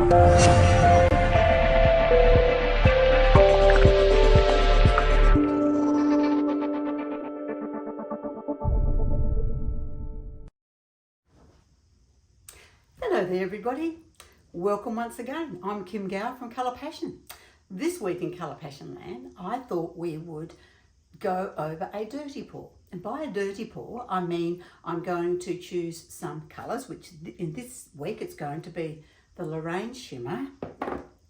Hello there everybody, welcome once again. I'm Kim Gow from Colour Passion. This week in Colour Passion Land I thought we would go over a dirty pour. And by a dirty pour I mean I'm going to choose some colours, which in this week it's going to be the Lorraine Shimmer,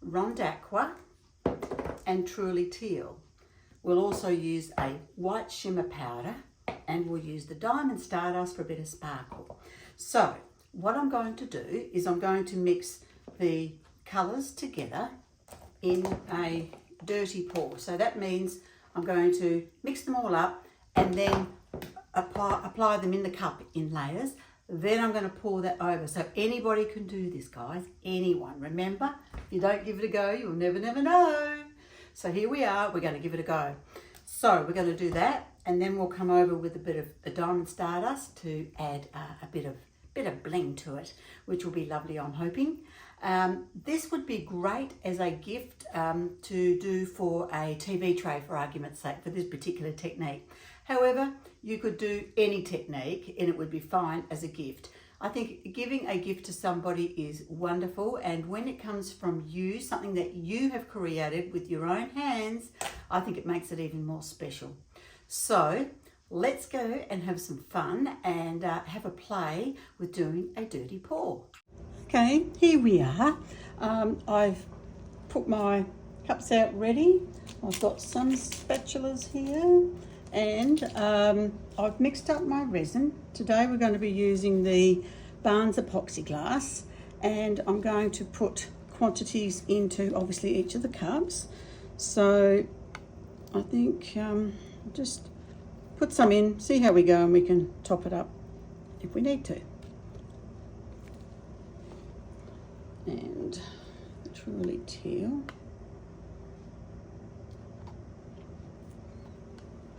Ronde Aqua and Truly Teal. We'll also use a white shimmer powder and we'll use the Diamond Stardust for a bit of sparkle. So what I'm going to do is I'm going to mix the colours together in a dirty pour. So that means I'm going to mix them all up and then apply them in the cup in layers. Then I'm going to pour that over. So anybody can do this, guys, anyone. Remember, if you don't give it a go, you'll never know. So here we are, we're going to give it a go. So we're going to do that and then we'll come over with a bit of the Diamond Stardust to add a bit of bling to it, which will be lovely, I'm hoping. This would be great as a gift to do for a TV tray, for argument's sake, for this particular technique. However, you could do any technique and it would be fine as a gift. I think giving a gift to somebody is wonderful, and when it comes from you, something that you have created with your own hands, I think it makes it even more special. So let's go and have some fun and have a play with doing a dirty pour. Okay, here we are. I've put my cups out ready. I've got some spatulas here and I've mixed up my resin. Today we're going to be using the Barnes epoxy glass, and I'm going to put quantities into obviously each of the cups. So I think just put some in, see how we go, and we can top it up if we need to. And Truly Teal.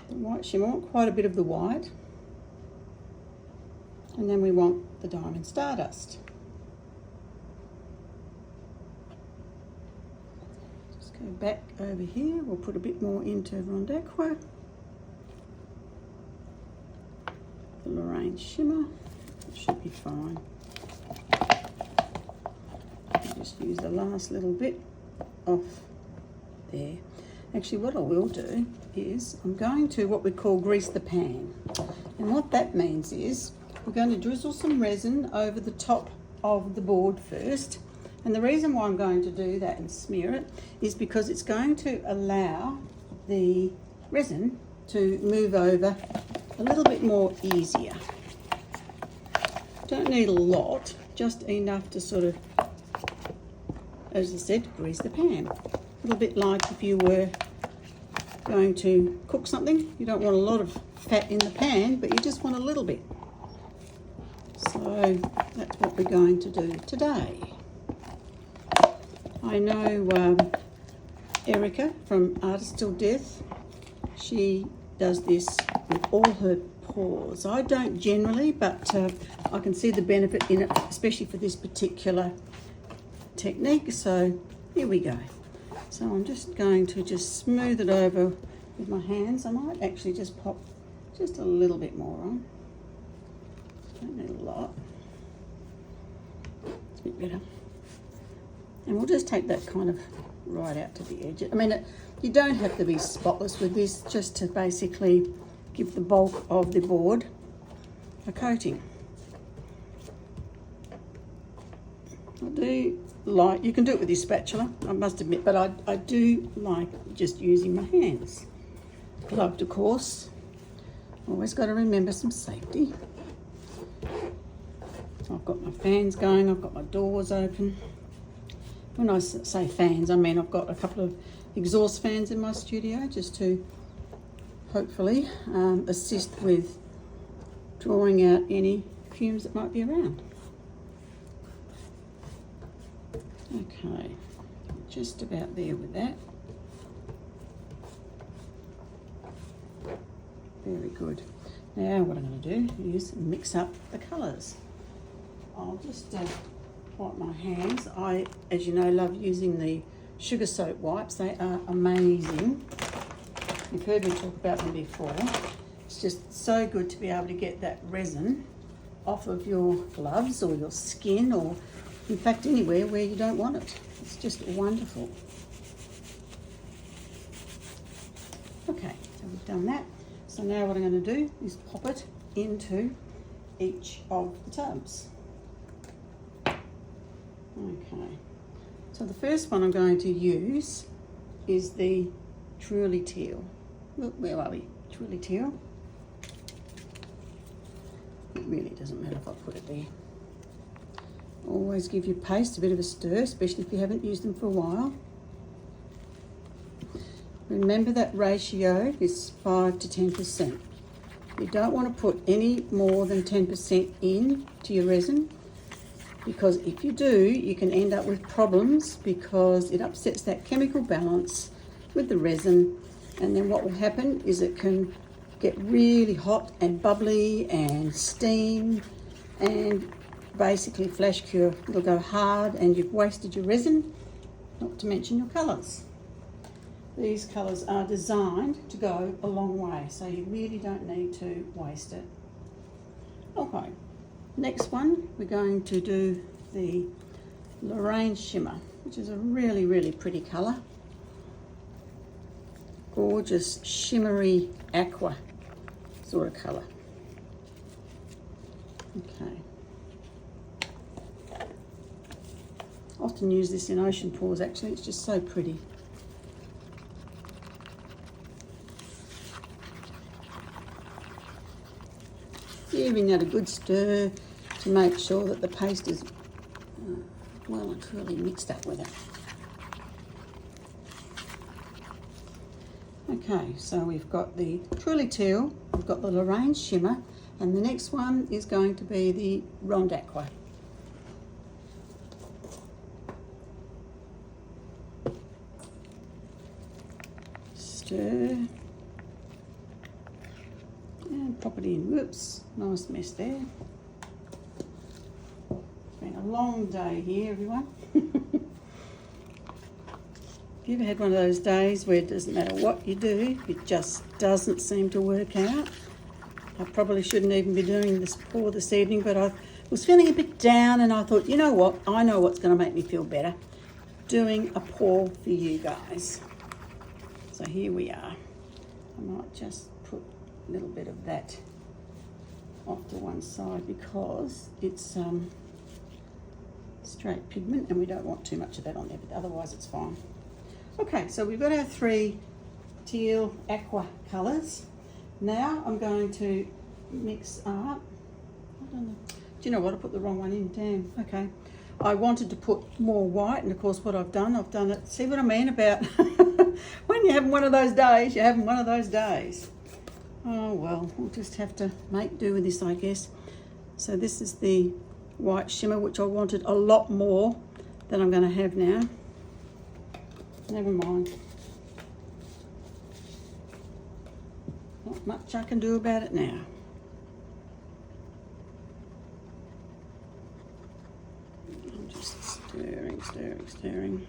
The white shimmer, I want quite a bit of the white. And then we want the Diamond Stardust. Just go back over here, we'll put a bit more into Ronde Aqua. The Lorraine Shimmer, it should be fine. I'll just use the last little bit off there. Actually, what I will do is I'm going to what we call grease the pan. And what that means is we're going to drizzle some resin over the top of the board first. And the reason why I'm going to do that and smear it is because it's going to allow the resin to move over a little bit more easier. Don't need a lot, just enough to sort of, as I said, grease the pan. A little bit like if you were going to cook something. You don't want a lot of fat in the pan, but you just want a little bit. So that's what we're going to do today. I know Erica from Artist Till Death, she does this with all her pours. I don't generally, but I can see the benefit in it, especially for this particular technique. So here we go. So I'm just going to smooth it over with my hands. I might actually just pop just a little bit more on. Don't need a lot. It's a bit better. And we'll just take that kind of right out to the edge. I mean, you don't have to be spotless with this, just to basically give the bulk of the board a coating. I do like, you can do it with your spatula, I must admit, but I do like just using my hands. Gloved, of course. Always got to remember some safety. I've got my fans going, I've got my doors open. When I say fans, I mean I've got a couple of exhaust fans in my studio just to hopefully assist with drawing out any fumes that might be around. Okay, just about there with that. Very good. Now what I'm going to do is mix up the colours. I'll just wipe my hands. I, as you know, love using the sugar soap wipes. They are amazing. You've heard me talk about them before. It's just so good to be able to get that resin off of your gloves or your skin, or in fact anywhere where you don't want it. It's just wonderful. Okay, so we've done that. So now what I'm going to do is pop it into each of the tubs. Okay, so the first one I'm going to use is the Truly Teal. Where are we? Truly Teal. It really doesn't matter if I put it there. Always give your paste a bit of a stir, especially if you haven't used them for a while. Remember that ratio is 5 to 10%. You don't want to put any more than 10% in to your resin, because if you do, you can end up with problems because it upsets that chemical balance with the resin, and then what will happen is it can get really hot and bubbly and steam, and basically flash cure. It'll go hard and you've wasted your resin, not to mention your colours. These colours are designed to go a long way, so you really don't need to waste it. Okay, next one we're going to do the Lorraine Shimmer, which is a really, really pretty colour. Gorgeous shimmery aqua sort of colour. Okay. Often use this in ocean pours actually, it's just so pretty. Giving that a good stir to make sure that the paste is well and truly mixed up with it. Okay, so we've got the Truly Teal, we've got the Lorraine Shimmer, and the next one is going to be the Ronde Aqua. Stir. And pop it in. Whoops, nice mess there. It's been a long day here, everyone. Have you ever had one of those days where it doesn't matter what you do, it just doesn't seem to work out? I probably shouldn't even be doing this pour this evening, but I was feeling a bit down and I thought, you know what, I know what's going to make me feel better. Doing a pour for you guys. So here we are. I might just put a little bit of that off to one side because it's straight pigment and we don't want too much of that on there, but otherwise it's fine. Okay, so we've got our 3 teal aqua colours. Now I'm going to mix up, I don't know, do you know what, I put the wrong one in, damn, okay. I wanted to put more white, and of course what I've done it, see what I mean about when you're having one of those days, you're having one of those days. Oh well, we'll just have to make do with this, I guess. So this is the white shimmer, which I wanted a lot more than I'm going to have now. Never mind. Not much I can do about it now. I'm just stirring, stirring, stirring.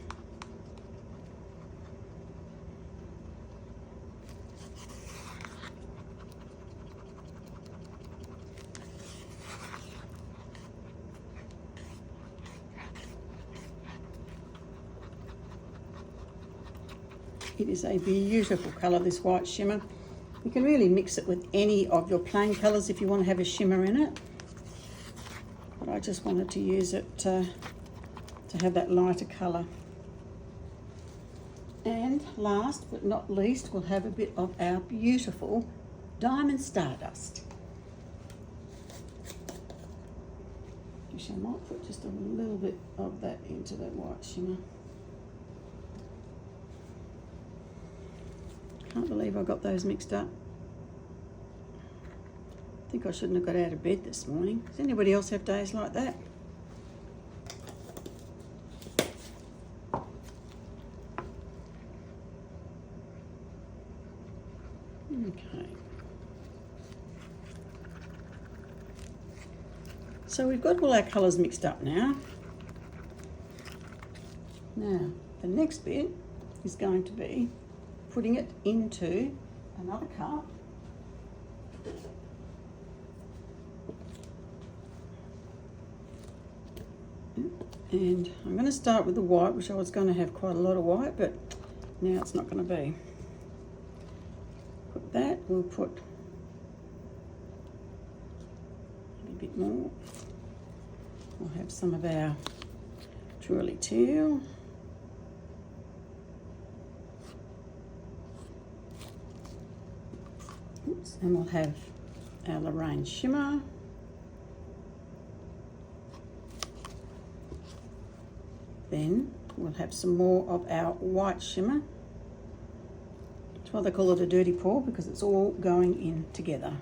It is a beautiful colour, this white shimmer. You can really mix it with any of your plain colours if you want to have a shimmer in it. But I just wanted to use it to have that lighter colour. And last but not least, we'll have a bit of our beautiful Diamond Stardust. Actually, I might put just a little bit of that into that white shimmer. Can't believe I got those mixed up. I think I shouldn't have got out of bed this morning. Does anybody else have days like that? Okay. So we've got all our colours mixed up now. Now, the next bit is going to be putting it into another cup. And I'm going to start with the white, which I was going to have quite a lot of white, but now it's not going to be. Put that, we'll put a bit more. We'll have some of our Twirly Teal. Oops, and we'll have our Lorraine Shimmer. Then we'll have some more of our white shimmer. That's why they call it a dirty pour, because it's all going in together.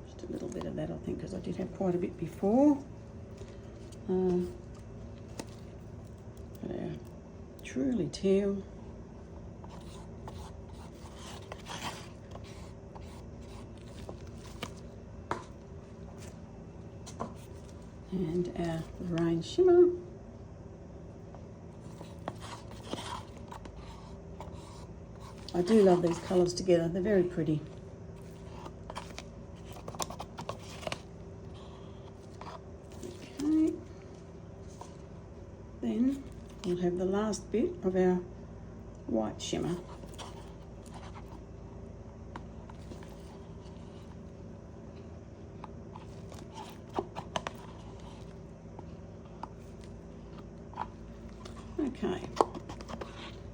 Just a little bit of that, I think, because I did have quite a bit before. Our Truly Teal. And our Lorraine Shimmer. I do love these colours together, they're very pretty. Okay. Then we'll have the last bit of our white shimmer. Okay,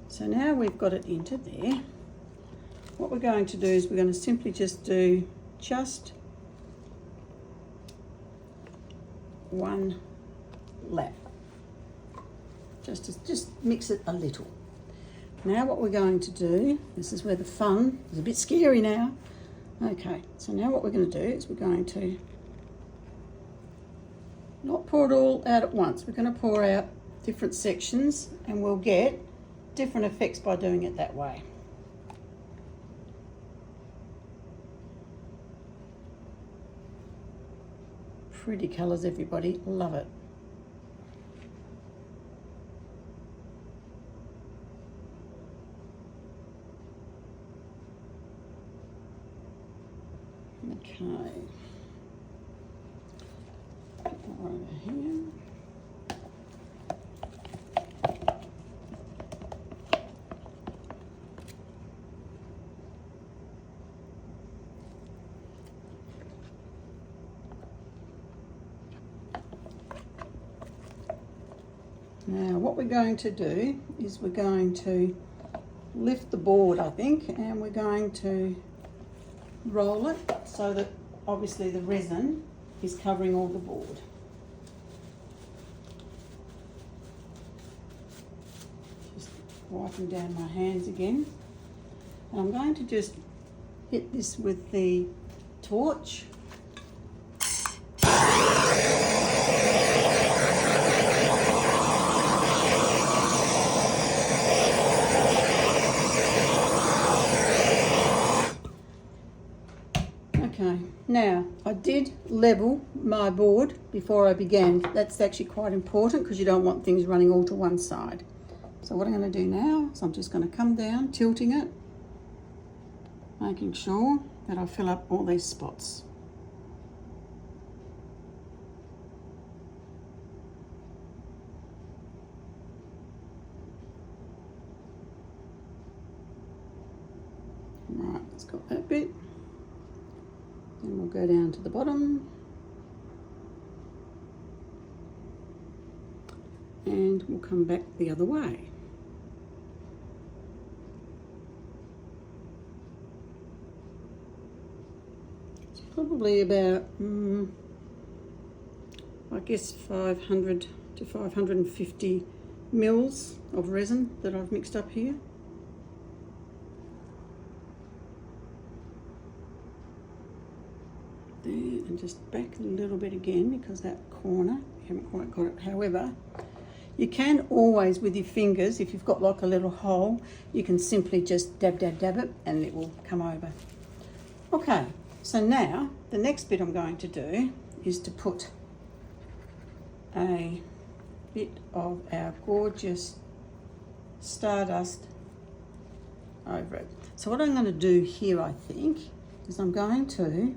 so now we've got it into there. What we're going to do is we're going to simply just do just one lap. Just mix it a little. Now what we're going to do, this is where the fun is a bit scary now. Okay, so now what we're going to do is we're going to not pour it all out at once. We're going to pour out different sections and we'll get different effects by doing it that way. Pretty colours, everybody, love it. Okay, more over here. Now what we're going to do is we're going to lift the board, I think, and we're going to roll it so that obviously the resin is covering all the board. Just wiping down my hands again. And I'm going to just hit this with the torch. Okay, now I did level my board before I began. That's actually quite important because you don't want things running all to one side. So what I'm going to do now is I'm just going to come down, tilting it, making sure that I fill up all these spots. Right, it's got that bit. Then we'll go down to the bottom and we'll come back the other way. It's probably about, I guess 500 to 550 mils of resin that I've mixed up here. There, and just back a little bit again because that corner, you haven't quite got it. However, you can always with your fingers, if you've got like a little hole, you can simply just dab, dab, dab it and it will come over. Okay, so now the next bit I'm going to do is to put a bit of our gorgeous Stardust over it. So what I'm going to do here, I think, is I'm going to,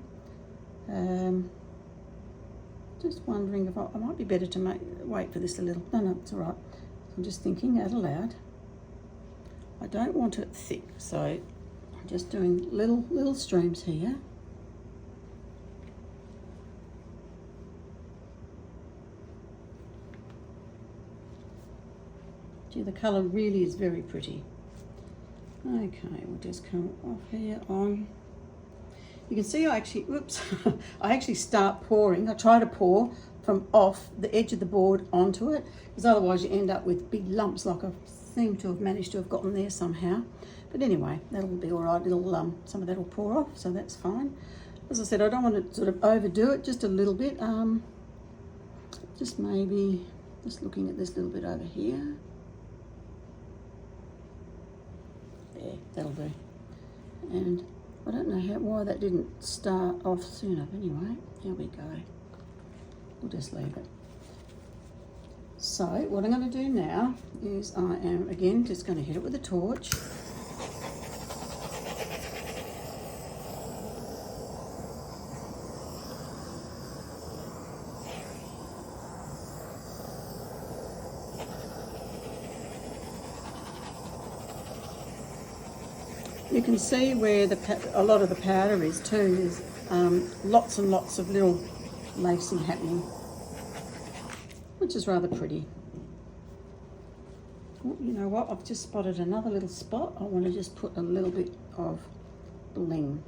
just wondering if I might be better to wait for this a little. No, it's all right. I'm just thinking out aloud. I don't want it thick, so I'm just doing little streams here. Gee, the colour really is very pretty. Okay, we'll just come off here on. You can see I actually, whoops, I actually start pouring. I try to pour from off the edge of the board onto it, because otherwise you end up with big lumps like I seem to have managed to have gotten there somehow. But anyway, that'll be all right. It'll, some of that will pour off, so that's fine. As I said, I don't want to sort of overdo it, just a little bit. Just maybe, just looking at this little bit over here. There, that'll do. And I don't know why that didn't start off sooner, but anyway, here we go. We'll just leave it. So what I'm going to do now is I am again just going to hit it with a torch. You can see where a lot of the powder is too. There's lots and lots of little lacing happening, which is rather pretty. Oh, you know what? I've just spotted another little spot. I want to just put a little bit of bling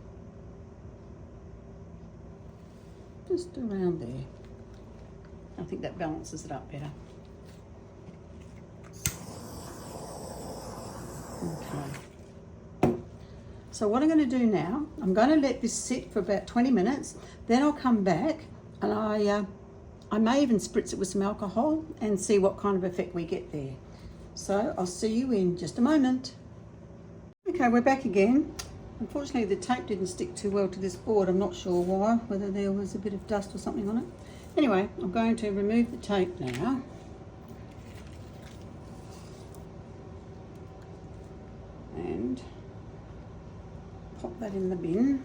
just around there. I think that balances it up better. Okay. So what I'm going to do now, I'm going to let this sit for about 20 minutes. Then I'll come back and I may even spritz it with some alcohol and see what kind of effect we get there. So I'll see you in just a moment. Okay, we're back again. Unfortunately, the tape didn't stick too well to this board. I'm not sure why, whether there was a bit of dust or something on it. Anyway, I'm going to remove the tape now. And pop that in the bin.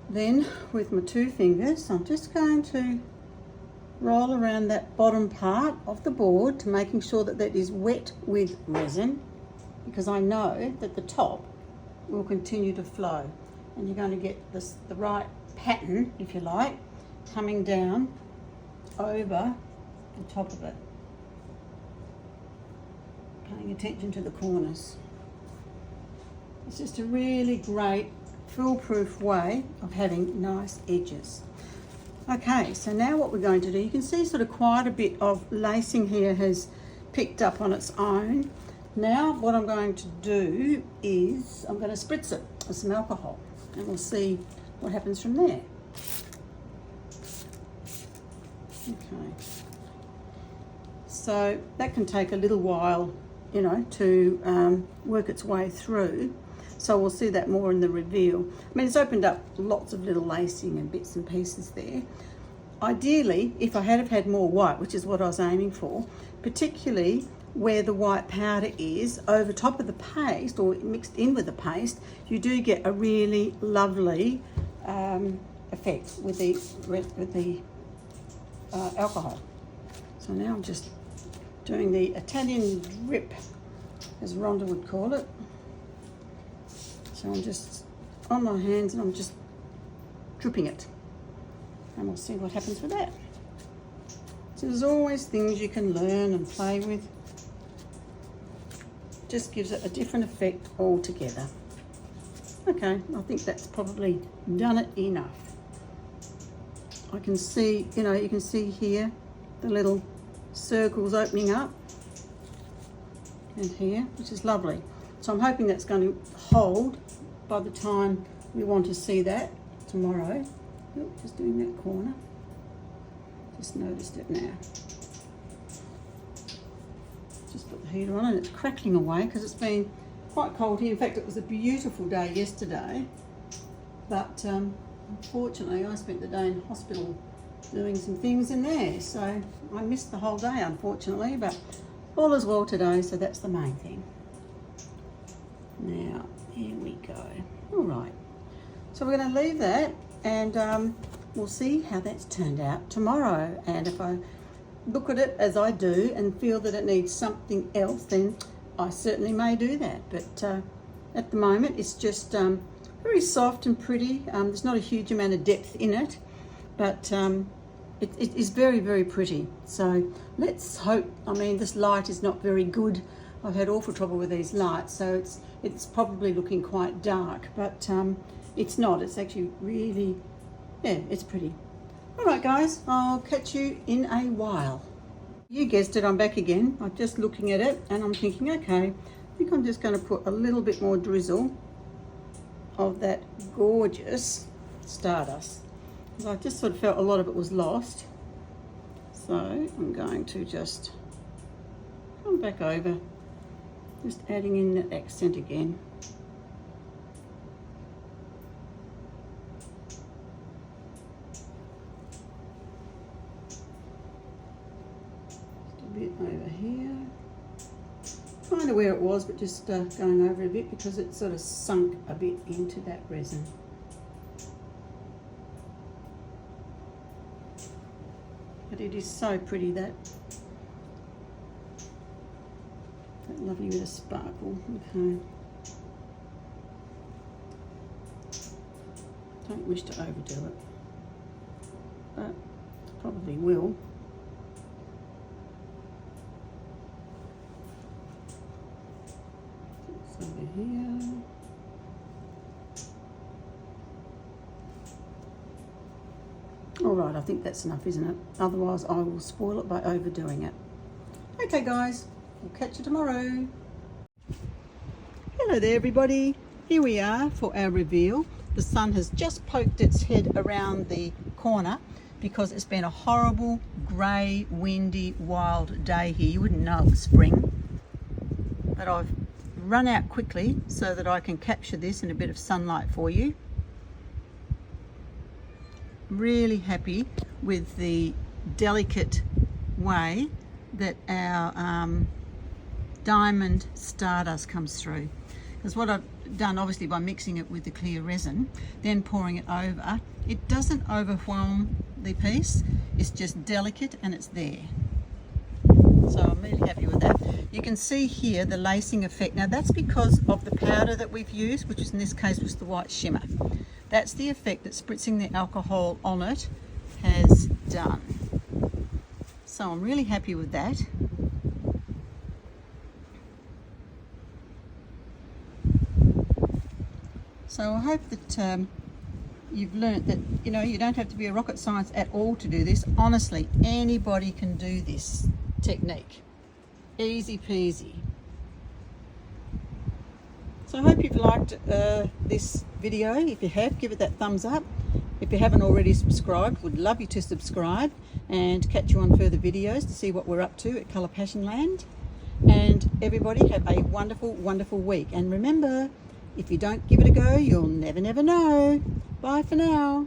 Then with my two fingers, I'm just going to roll around that bottom part of the board to making sure that that is wet with resin, because I know that the top will continue to flow and you're going to get this, the right pattern, if you like, coming down over the top of it. Paying attention to the corners. It's just a really great foolproof way of having nice edges. Okay, so now what we're going to do, you can see sort of quite a bit of lacing here has picked up on its own. Now what I'm going to do is I'm going to spritz it with some alcohol and we'll see what happens from there. Okay, so that can take a little while, you know, to work its way through. So we'll see that more in the reveal. I mean, it's opened up lots of little lacing and bits and pieces there. Ideally, if I had have had more white, which is what I was aiming for, particularly where the white powder is over top of the paste or mixed in with the paste, you do get a really lovely effect with the alcohol. So now I'm just doing the Italian drip, as Rhonda would call it. So I'm just on my hands and I'm just dripping it. And we'll see what happens with that. So there's always things you can learn and play with. Just gives it a different effect altogether. Okay, I think that's probably done it enough. I can see, you know, you can see here the little circles opening up and here, which is lovely. So I'm hoping that's going to hold by the time we want to see that tomorrow. Oh, just doing that corner. Just noticed it now. Just put the heater on and it's crackling away because it's been quite cold here. In fact, it was a beautiful day yesterday, but Unfortunately, I spent the day in hospital doing some things in there, so I missed the whole day, unfortunately, but all is well today, so that's the main thing. Now, here we go. All right, so we're going to leave that, and we'll see how that's turned out tomorrow. And if I look at it as I do and feel that it needs something else, then I certainly may do that. But at the moment, it's just very soft and pretty. There's not a huge amount of depth in it, but it is very, very pretty. So let's hope. I mean, this light is not very good. I've had awful trouble with these lights, so it's probably looking quite dark, but it's not. It's actually really, yeah, it's pretty. All right, guys, I'll catch you in a while. You guessed it, I'm back again. I'm just looking at it and I'm thinking, okay, I think I'm just going to put a little bit more drizzle of that gorgeous Stardust, because I just sort of felt a lot of it was lost. So I'm going to just come back over, just adding in that accent again. Just a bit over here. Kind of where it was, but just going over a bit because it sort of sunk a bit into that resin. But it is so pretty, that lovely bit of sparkle. Okay. Don't wish to overdo it, but probably will. It's over here. All right, I think that's enough, isn't it? Otherwise, I will spoil it by overdoing it. Okay, guys, we'll catch you tomorrow. Hello there, everybody. Here we are for our reveal. The sun has just poked its head around the corner because it's been a horrible, grey, windy, wild day here. You wouldn't know it was spring. But I've run out quickly so that I can capture this in a bit of sunlight for you. Really happy with the delicate way that our diamond Stardust comes through. Because what I've done, obviously, by mixing it with the clear resin, then pouring it over, it doesn't overwhelm the piece. It's just delicate and it's there. So I'm really happy with that. You can see here the lacing effect. Now that's because of the powder that we've used, which is in this case was the white shimmer. That's the effect that spritzing the alcohol on it has done. So I'm really happy with that. So I hope that you've learnt that, you know, you don't have to be a rocket science at all to do this. Honestly, anybody can do this technique. Easy peasy. So I hope you've liked this video. If you have, give it that thumbs up. If you haven't already subscribed, would love you to subscribe and catch you on further videos to see what we're up to at Colour Passion Land. And everybody have a wonderful, wonderful week. And remember, if you don't give it a go, you'll never, never know. Bye for now.